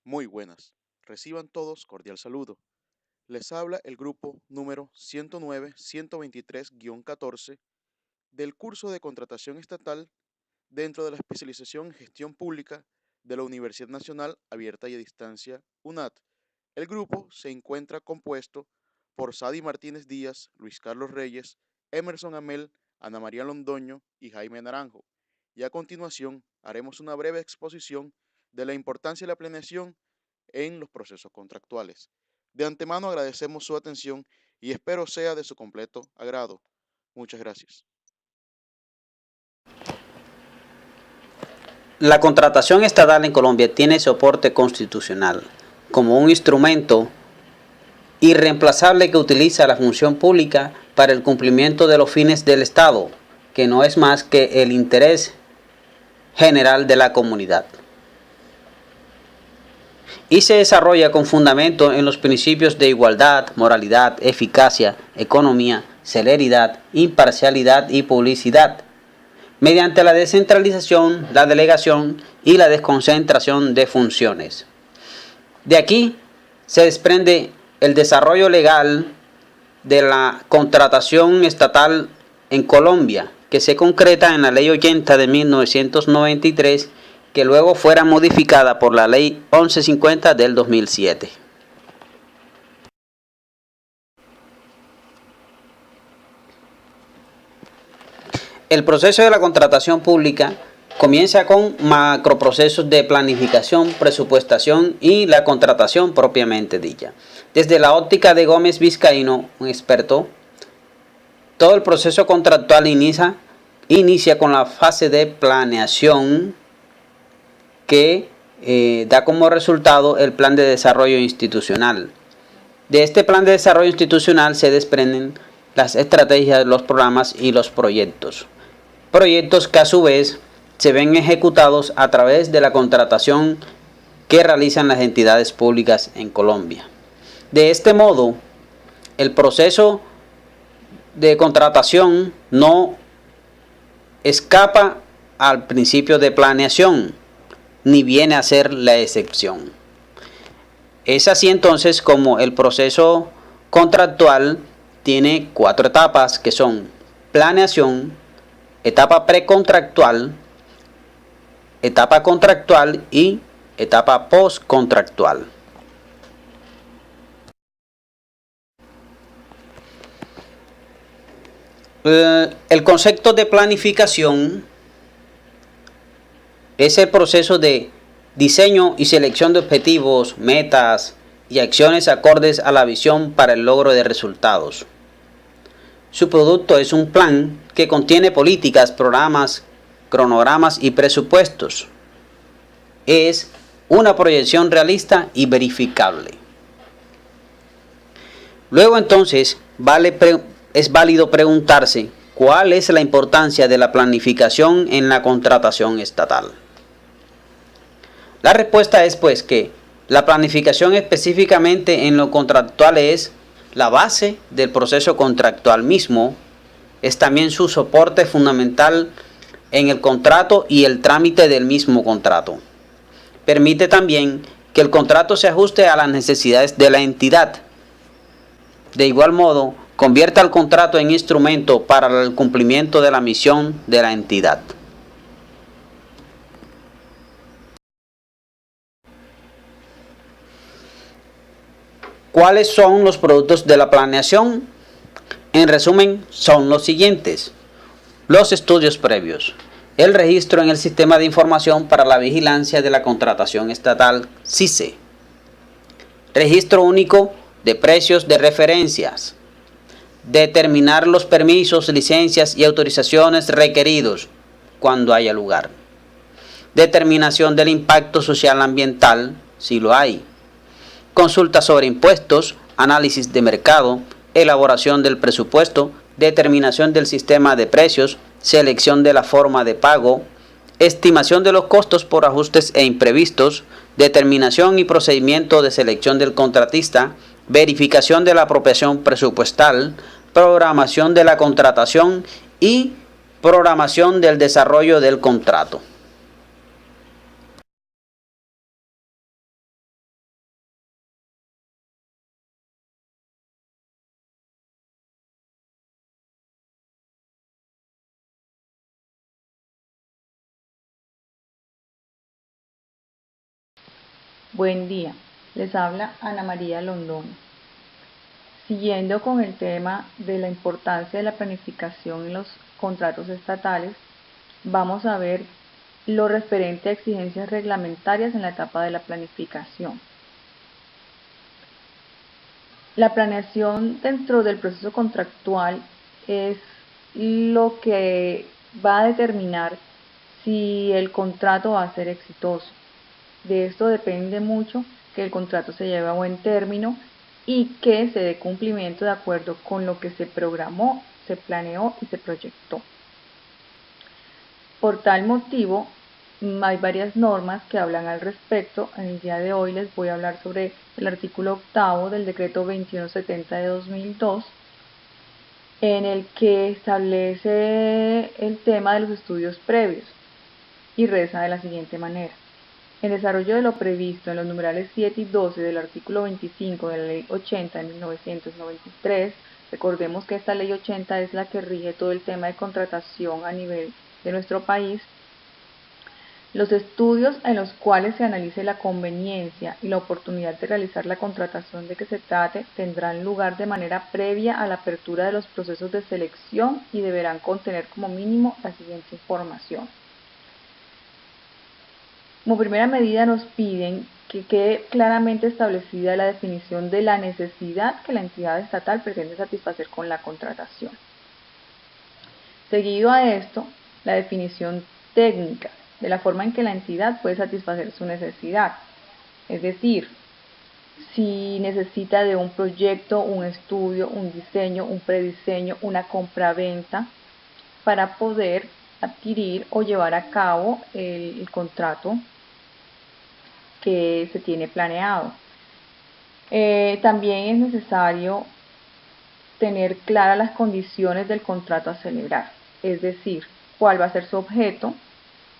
Muy buenas. Reciban todos cordial saludo. Les habla el grupo número 109-123-14 del curso de contratación estatal dentro de la especialización en gestión pública de la Universidad Nacional Abierta y a Distancia UNAD. El grupo se encuentra compuesto por Sadi Martínez Díaz, Luis Carlos Reyes, Emerson Amel, Ana María Londoño y Jaime Naranjo. Y a continuación haremos una breve exposición de la importancia de la planeación en los procesos contractuales. De antemano agradecemos su atención y espero sea de su completo agrado. Muchas gracias. La contratación estatal en Colombia tiene soporte constitucional como un instrumento irreemplazable que utiliza la función pública para el cumplimiento de los fines del Estado, que no es más que el interés general de la comunidad. Y se desarrolla con fundamento en los principios de igualdad, moralidad, eficacia, economía, celeridad, imparcialidad y publicidad, mediante la descentralización, la delegación y la desconcentración de funciones. De aquí se desprende el desarrollo legal de la contratación estatal en Colombia, que se concreta en la Ley 80 de 1993, que luego fuera modificada por la Ley 1150 del 2007. El proceso de la contratación pública comienza con macroprocesos de planificación, presupuestación y la contratación propiamente dicha. Desde la óptica de Gómez Vizcaíno, un experto, todo el proceso contractual inicia con la fase de planeación que da como resultado el plan de desarrollo institucional. De este plan de desarrollo institucional se desprenden las estrategias, los programas y los proyectos. Proyectos que a su vez se ven ejecutados a través de la contratación que realizan las entidades públicas en Colombia. De este modo, el proceso de contratación no escapa al principio de planeación, ni viene a ser la excepción. Es así entonces como el proceso contractual tiene 4 etapas, que son planeación, etapa precontractual, etapa contractual y etapa postcontractual. El concepto de planificación es el proceso de diseño y selección de objetivos, metas y acciones acordes a la visión para el logro de resultados. Su producto es un plan que contiene políticas, programas, cronogramas y presupuestos. Es una proyección realista y verificable. Luego entonces es válido preguntarse cuál es la importancia de la planificación en la contratación estatal. La respuesta es pues que la planificación específicamente en lo contractual es la base del proceso contractual mismo, es también su soporte fundamental en el contrato y el trámite del mismo contrato. Permite también que el contrato se ajuste a las necesidades de la entidad. De igual modo, convierte al contrato en instrumento para el cumplimiento de la misión de la entidad. ¿Cuáles son los productos de la planeación? En resumen, son los siguientes: los estudios previos, el registro en el Sistema de Información para la Vigilancia de la Contratación Estatal, SICE, registro único de precios de referencias, determinar los permisos, licencias y autorizaciones requeridos cuando haya lugar, determinación del impacto social ambiental, si lo hay, consulta sobre impuestos, análisis de mercado, elaboración del presupuesto, determinación del sistema de precios, selección de la forma de pago, estimación de los costos por ajustes e imprevistos, determinación y procedimiento de selección del contratista, verificación de la apropiación presupuestal, programación de la contratación y programación del desarrollo del contrato. Buen día, les habla Ana María Londoño. Siguiendo con el tema de la importancia de la planificación en los contratos estatales, vamos a ver lo referente a exigencias reglamentarias en la etapa de la planificación. La planeación dentro del proceso contractual es lo que va a determinar si el contrato va a ser exitoso. De esto depende mucho que el contrato se lleve a buen término y que se dé cumplimiento de acuerdo con lo que se programó, se planeó y se proyectó. Por tal motivo, hay varias normas que hablan al respecto. En el día de hoy les voy a hablar sobre el artículo 8 del decreto 2170 de 2002, en el que establece el tema de los estudios previos y reza de la siguiente manera. En desarrollo de lo previsto en los numerales 7 y 12 del artículo 25 de la Ley 80 de 1993, recordemos que esta Ley 80 es la que rige todo el tema de contratación a nivel de nuestro país. Los estudios en los cuales se analice la conveniencia y la oportunidad de realizar la contratación de que se trate tendrán lugar de manera previa a la apertura de los procesos de selección y deberán contener como mínimo la siguiente información. Como primera medida nos piden que quede claramente establecida la definición de la necesidad que la entidad estatal pretende satisfacer con la contratación. Seguido a esto, la definición técnica de la forma en que la entidad puede satisfacer su necesidad. Es decir, si necesita de un proyecto, un estudio, un diseño, un prediseño, una compraventa para poder adquirir o llevar a cabo el contrato que se tiene planeado. También es necesario tener claras las condiciones del contrato a celebrar, es decir, cuál va a ser su objeto,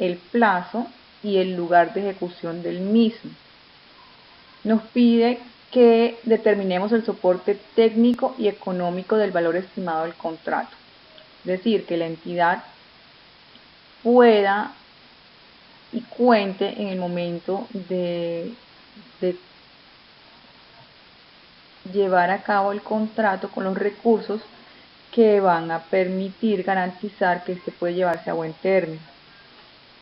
el plazo y el lugar de ejecución del mismo. Nos pide que determinemos el soporte técnico y económico del valor estimado del contrato, es decir, que la entidad pueda y cuente en el momento de llevar a cabo el contrato con los recursos que van a permitir garantizar que este puede llevarse a buen término.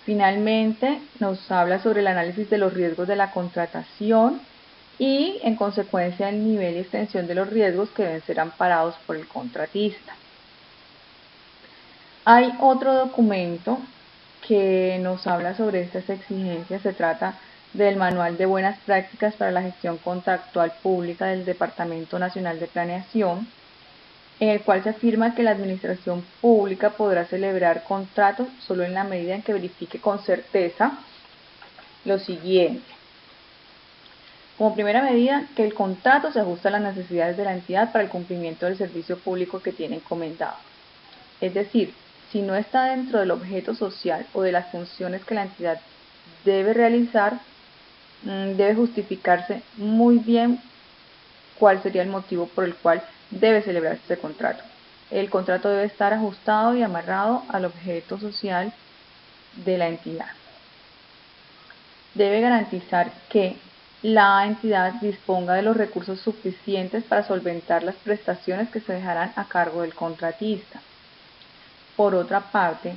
Finalmente, nos habla sobre el análisis de los riesgos de la contratación y, en consecuencia, el nivel y extensión de los riesgos que deben ser amparados por el contratista. Hay otro documento que nos habla sobre estas exigencias. Se trata del Manual de Buenas Prácticas para la Gestión Contractual Pública del Departamento Nacional de Planeación, en el cual se afirma que la administración pública podrá celebrar contratos solo en la medida en que verifique con certeza lo siguiente. Como primera medida, que el contrato se ajusta a las necesidades de la entidad para el cumplimiento del servicio público que tiene encomendado. Es decir, si no está dentro del objeto social o de las funciones que la entidad debe realizar, debe justificarse muy bien cuál sería el motivo por el cual debe celebrarse este contrato. El contrato debe estar ajustado y amarrado al objeto social de la entidad. Debe garantizar que la entidad disponga de los recursos suficientes para solventar las prestaciones que se dejarán a cargo del contratista. Por otra parte,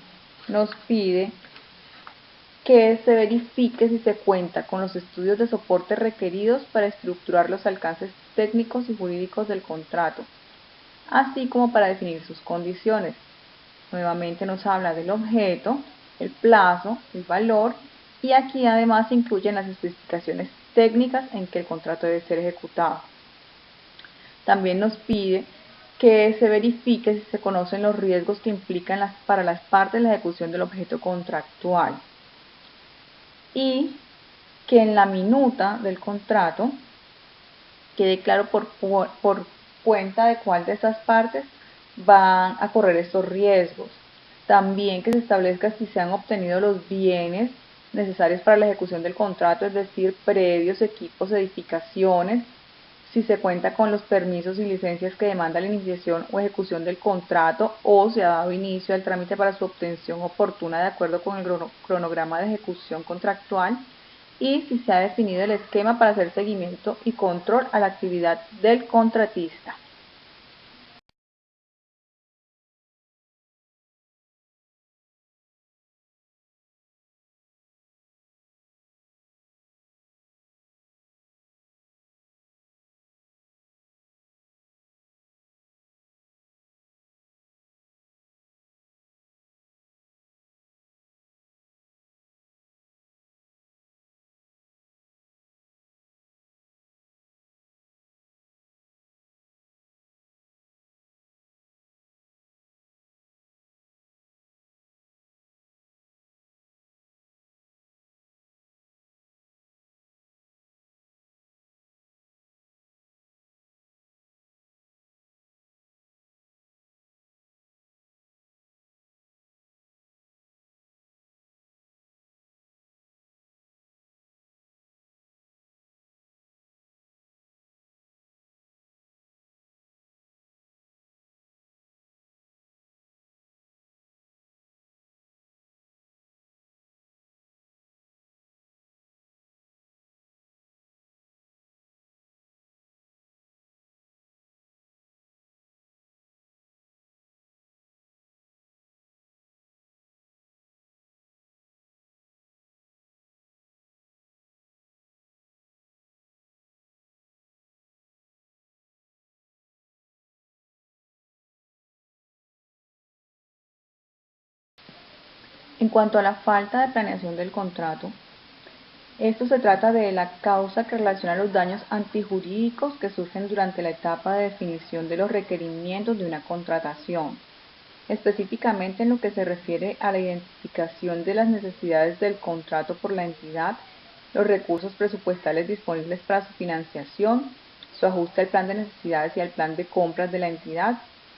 nos pide que se verifique si se cuenta con los estudios de soporte requeridos para estructurar los alcances técnicos y jurídicos del contrato, así como para definir sus condiciones. Nuevamente nos habla del objeto, el plazo, el valor, y aquí además se incluyen las especificaciones técnicas en que el contrato debe ser ejecutado. También nos pide que se verifique si se conocen los riesgos que implican para las partes la ejecución del objeto contractual y que en la minuta del contrato quede claro por cuenta de cuál de estas partes van a correr estos riesgos. También que se establezca si se han obtenido los bienes necesarios para la ejecución del contrato, es decir, predios, equipos, edificaciones, si se cuenta con los permisos y licencias que demanda la iniciación o ejecución del contrato o se ha dado inicio al trámite para su obtención oportuna de acuerdo con el cronograma de ejecución contractual, y si se ha definido el esquema para hacer seguimiento y control a la actividad del contratista. En cuanto a la falta de planeación del contrato, esto se trata de la causa que relaciona los daños antijurídicos que surgen durante la etapa de definición de los requerimientos de una contratación, específicamente en lo que se refiere a la identificación de las necesidades del contrato por la entidad, los recursos presupuestales disponibles para su financiación, su ajuste al plan de necesidades y al plan de compras de la entidad,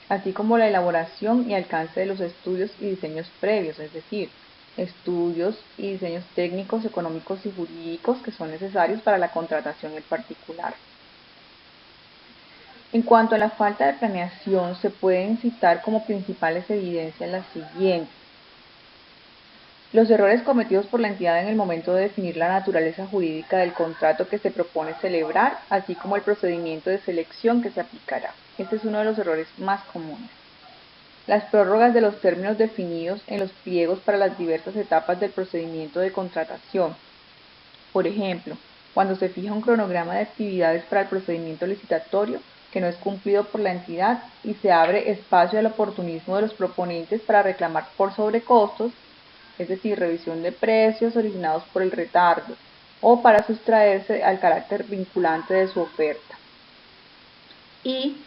así como la elaboración y alcance de los estudios y diseños previos, es decir, estudios y diseños técnicos, económicos y jurídicos que son necesarios para la contratación en particular. En cuanto a la falta de planeación, se pueden citar como principales evidencias las siguientes. Los errores cometidos por la entidad en el momento de definir la naturaleza jurídica del contrato que se propone celebrar, así como el procedimiento de selección que se aplicará. Este es uno de los errores más comunes. Las prórrogas de los términos definidos en los pliegos para las diversas etapas del procedimiento de contratación. Por ejemplo, cuando se fija un cronograma de actividades para el procedimiento licitatorio que no es cumplido por la entidad y se abre espacio al oportunismo de los proponentes para reclamar por sobrecostos, es decir, revisión de precios originados por el retardo, o para sustraerse al carácter vinculante de su oferta. Y,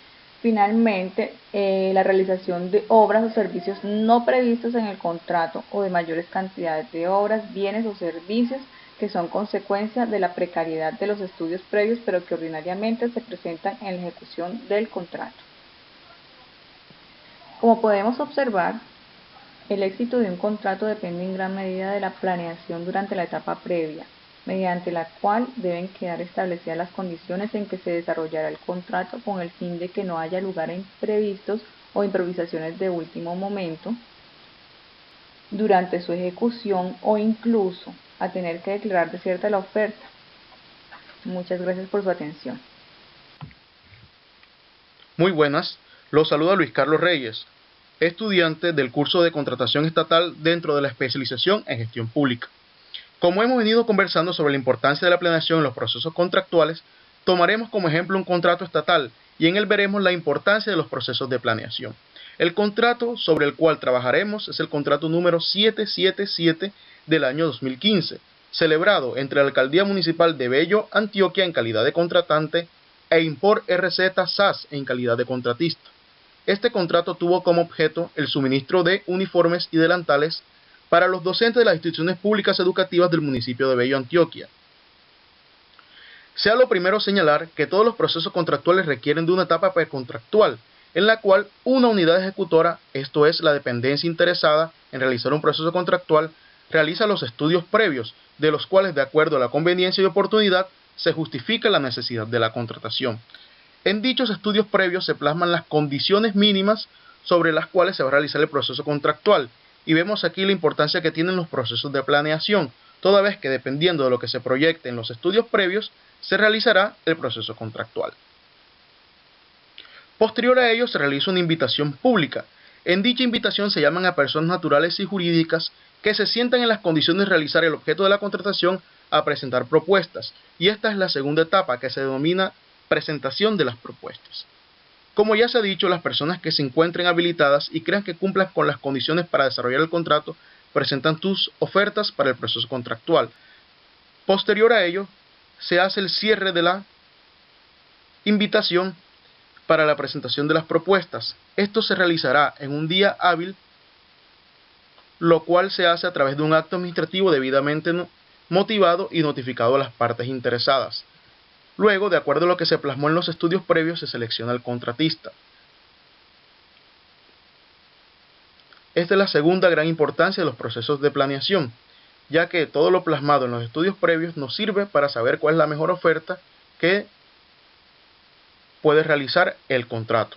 finalmente, la realización de obras o servicios no previstos en el contrato o de mayores cantidades de obras, bienes o servicios que son consecuencia de la precariedad de los estudios previos, pero que ordinariamente se presentan en la ejecución del contrato. Como podemos observar, el éxito de un contrato depende en gran medida de la planeación durante la etapa previa, mediante la cual deben quedar establecidas las condiciones en que se desarrollará el contrato con el fin de que no haya lugar a imprevistos o improvisaciones de último momento durante su ejecución o incluso a tener que declarar desierta la oferta. Muchas gracias por su atención. Muy buenas, los saluda Luis Carlos Reyes, estudiante del curso de Contratación Estatal dentro de la especialización en Gestión Pública. Como hemos venido conversando sobre la importancia de la planeación en los procesos contractuales, tomaremos como ejemplo un contrato estatal y en él veremos la importancia de los procesos de planeación. El contrato sobre el cual trabajaremos es el contrato número 777 del año 2015, celebrado entre la Alcaldía Municipal de Bello, Antioquia en calidad de contratante e Import RZ SAS en calidad de contratista. Este contrato tuvo como objeto el suministro de uniformes y delantales para los docentes de las instituciones públicas educativas del municipio de Bello, Antioquia. Sea lo primero señalar que todos los procesos contractuales requieren de una etapa precontractual, en la cual una unidad ejecutora, esto es, la dependencia interesada en realizar un proceso contractual, realiza los estudios previos, de los cuales, de acuerdo a la conveniencia y oportunidad, se justifica la necesidad de la contratación. En dichos estudios previos se plasman las condiciones mínimas sobre las cuales se va a realizar el proceso contractual, y vemos aquí la importancia que tienen los procesos de planeación, toda vez que dependiendo de lo que se proyecte en los estudios previos, se realizará el proceso contractual. Posterior a ello se realiza una invitación pública. En dicha invitación se llaman a personas naturales y jurídicas que se sientan en las condiciones de realizar el objeto de la contratación a presentar propuestas, y esta es la segunda etapa, que se denomina presentación de las propuestas. Como ya se ha dicho, las personas que se encuentren habilitadas y crean que cumplan con las condiciones para desarrollar el contrato presentan sus ofertas para el proceso contractual. Posterior a ello, se hace el cierre de la invitación para la presentación de las propuestas. Esto se realizará en un día hábil, lo cual se hace a través de un acto administrativo debidamente motivado y notificado a las partes interesadas. Luego, de acuerdo a lo que se plasmó en los estudios previos, se selecciona al contratista. Esta es la segunda gran importancia de los procesos de planeación, ya que todo lo plasmado en los estudios previos nos sirve para saber cuál es la mejor oferta que puede realizar el contrato.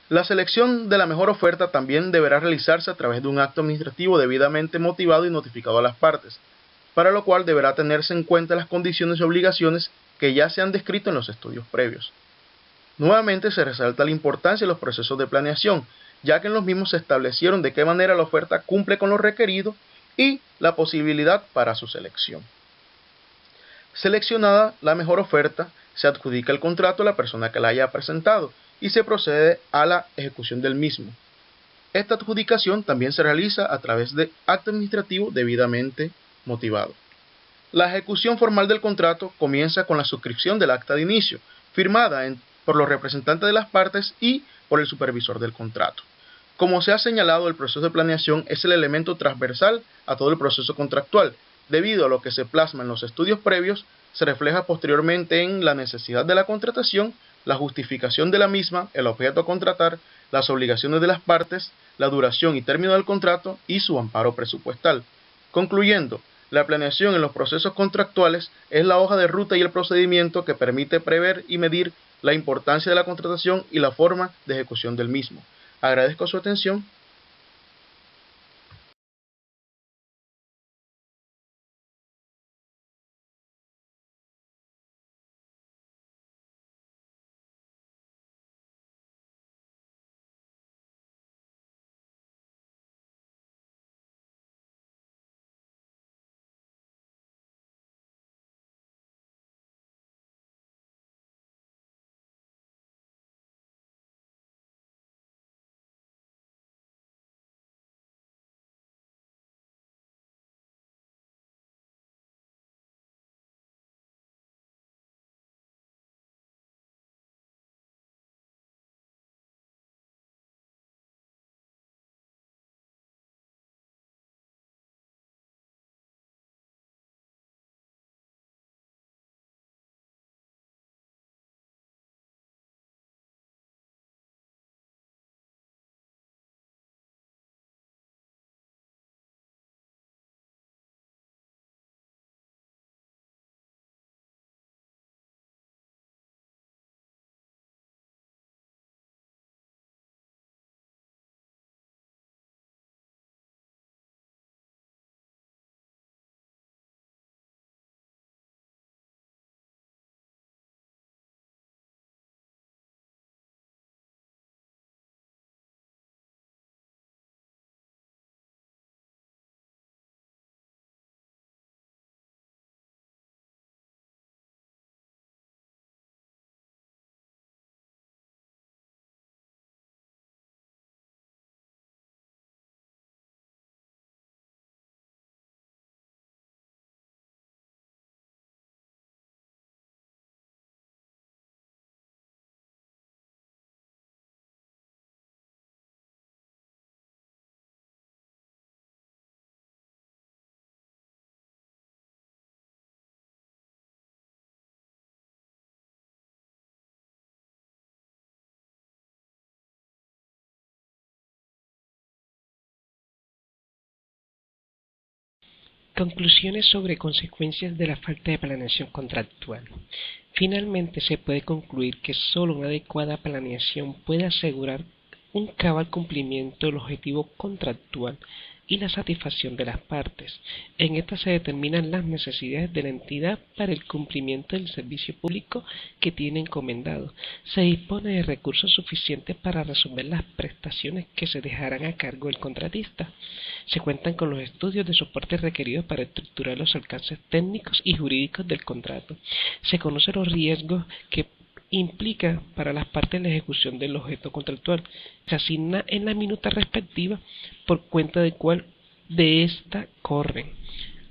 La selección de la mejor oferta también deberá realizarse a través de un acto administrativo debidamente motivado y notificado a las partes, para lo cual deberá tenerse en cuenta las condiciones y obligaciones que ya se han descrito en los estudios previos. Nuevamente se resalta la importancia de los procesos de planeación, ya que en los mismos se establecieron de qué manera la oferta cumple con lo requerido y la posibilidad para su selección. Seleccionada la mejor oferta, se adjudica el contrato a la persona que la haya presentado y se procede a la ejecución del mismo. Esta adjudicación también se realiza a través de acto administrativo debidamente motivado. La ejecución formal del contrato comienza con la suscripción del acta de inicio, firmada por los representantes de las partes y por el supervisor del contrato. Como se ha señalado, el proceso de planeación es el elemento transversal a todo el proceso contractual. Debido a lo que se plasma en los estudios previos, se refleja posteriormente en la necesidad de la contratación, la justificación de la misma, el objeto a contratar, las obligaciones de las partes, la duración y término del contrato y su amparo presupuestal. Concluyendo, la planeación en los procesos contractuales es la hoja de ruta y el procedimiento que permite prever y medir la importancia de la contratación y la forma de ejecución del mismo. Agradezco su atención. Conclusiones sobre consecuencias de la falta de planeación contractual. Finalmente, se puede concluir que solo una adecuada planeación puede asegurar un cabal cumplimiento del objetivo contractual y la satisfacción de las partes. En esta se determinan las necesidades de la entidad para el cumplimiento del servicio público que tiene encomendado. Se dispone de recursos suficientes para resolver las prestaciones que se dejarán a cargo del contratista. Se cuentan con los estudios de soporte requeridos para estructurar los alcances técnicos y jurídicos del contrato. Se conocen los riesgos que implica para las partes la ejecución del objeto contractual. Se asigna en la minuta respectiva por cuenta de cuál de ésta corren.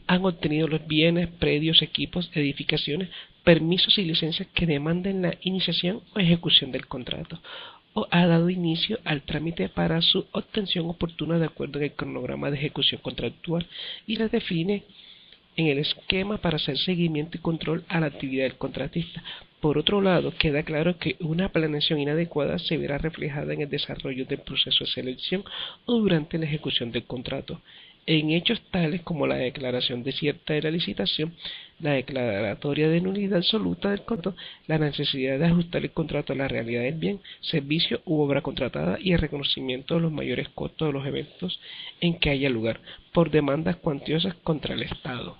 Han obtenido los bienes, predios, equipos, edificaciones, permisos y licencias que demanden la iniciación o ejecución del contrato, o ha dado inicio al trámite para su obtención oportuna de acuerdo en el cronograma de ejecución contractual y las define en el esquema para hacer seguimiento y control a la actividad del contratista. Por otro lado, queda claro que una planeación inadecuada se verá reflejada en el desarrollo del proceso de selección o durante la ejecución del contrato, en hechos tales como la declaración desierta de la licitación, la declaratoria de nulidad absoluta del contrato, la necesidad de ajustar el contrato a la realidad del bien, servicio u obra contratada y el reconocimiento de los mayores costos de los eventos en que haya lugar, por demandas cuantiosas contra el Estado.